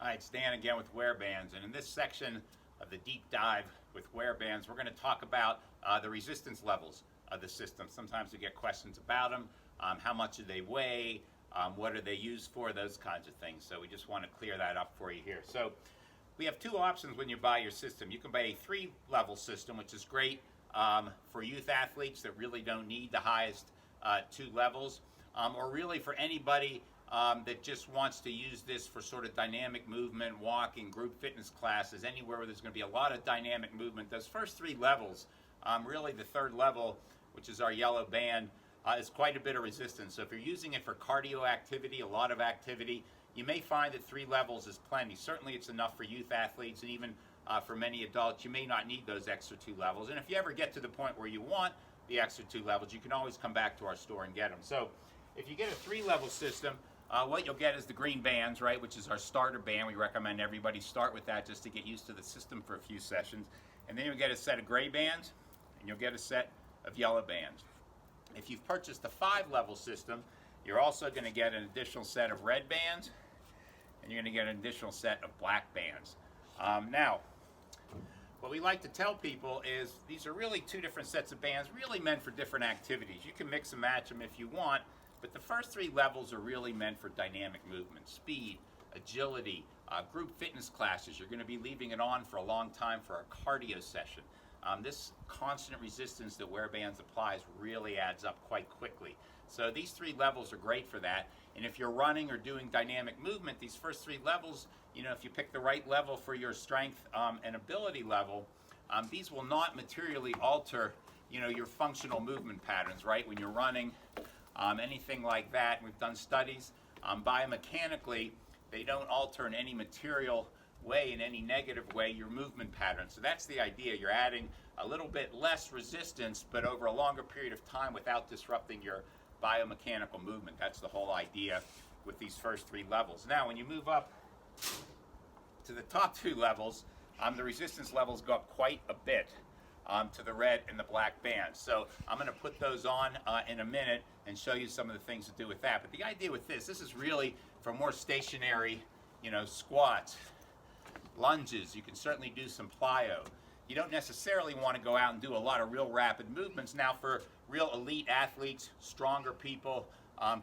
Hi, it's Dan again with wear bands, and in this section of the deep dive with wear bands, we're going to talk about the resistance levels of the system. Sometimes we get questions about them. How much do they weigh? What are they used for? Those kinds of things. So we just want to clear that up for you here. So we have two options when you buy your system. You can buy a 3-level system, which is great for youth athletes that really don't need the highest 2 levels, or really for anybody that just wants to use this for sort of dynamic movement, walking, group fitness classes, anywhere where there's going to be a lot of dynamic movement. Those first 3 levels, really the 3rd level, which is our yellow band, is quite a bit of resistance. So if you're using it for cardio activity, a lot of activity, you may find that 3 levels is plenty. Certainly it's enough for youth athletes, and even for many adults, you may not need those extra 2 levels. And if you ever get to the point where you want the extra 2 levels, you can always come back to our store and get them. So if you get a 3-level system, what you'll get is the green bands, right, which is our starter band. We recommend everybody start with that just to get used to the system for a few sessions. And then you'll get a set of gray bands, and you'll get a set of yellow bands. If you've purchased a 5-level system, you're also going to get an additional set of red bands, and you're going to get an additional set of black bands. Now, what we like to tell people is these are really 2 different sets of bands, really meant for different activities. You can mix and match them if you want, but the first 3 levels are really meant for dynamic movement, speed, agility, group fitness classes. You're going to be leaving it on for a long time for a cardio session. This constant resistance that wear bands applies really adds up quite quickly. So these 3 levels are great for that. And if you're running or doing dynamic movement, these first 3 levels, if you pick the right level for your strength and ability level, these will not materially alter, your functional movement patterns, right? When you're running, anything like that. We've done studies biomechanically. They don't alter in any material way, in any negative way, your movement pattern. So that's the idea. You're adding a little bit less resistance, but over a longer period of time without disrupting your biomechanical movement. That's the whole idea with these first 3 levels. Now, when you move up to the top 2 levels, the resistance levels go up quite a bit to the red and the black bands. So I'm going to put those on in a minute and show you some of the things to do with that. But the idea with this is really for more stationary, squats, lunges. You can certainly do some plyo. You don't necessarily want to go out and do a lot of real rapid movements. Now, for real elite athletes, stronger people,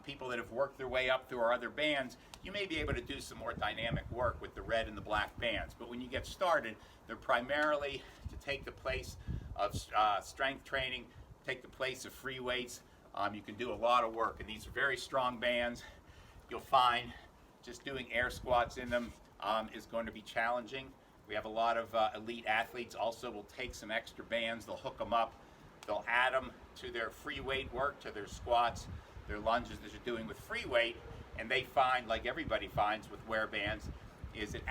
people that have worked their way up through our other bands, you may be able to do some more dynamic work with the red and the black bands. But when you get started, they're primarily to take the place of strength training, take the place of free weights. You can do a lot of work, and these are very strong bands. You'll find just doing air squats in them is going to be challenging. We have a lot of elite athletes also will take some extra bands, they'll hook them up, they'll add them to their free weight work, to their squats, their lunges that you're doing with free weight, and they find, like everybody finds with wear bands, is it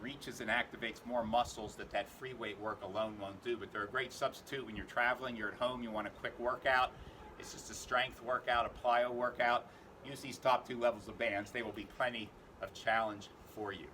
reaches and activates more muscles that free weight work alone won't do. But they're a great substitute when you're traveling, you're at home, you want a quick workout. It's just a strength workout, a plyo workout. Use these top 2 levels of bands. They will be plenty of challenge for you.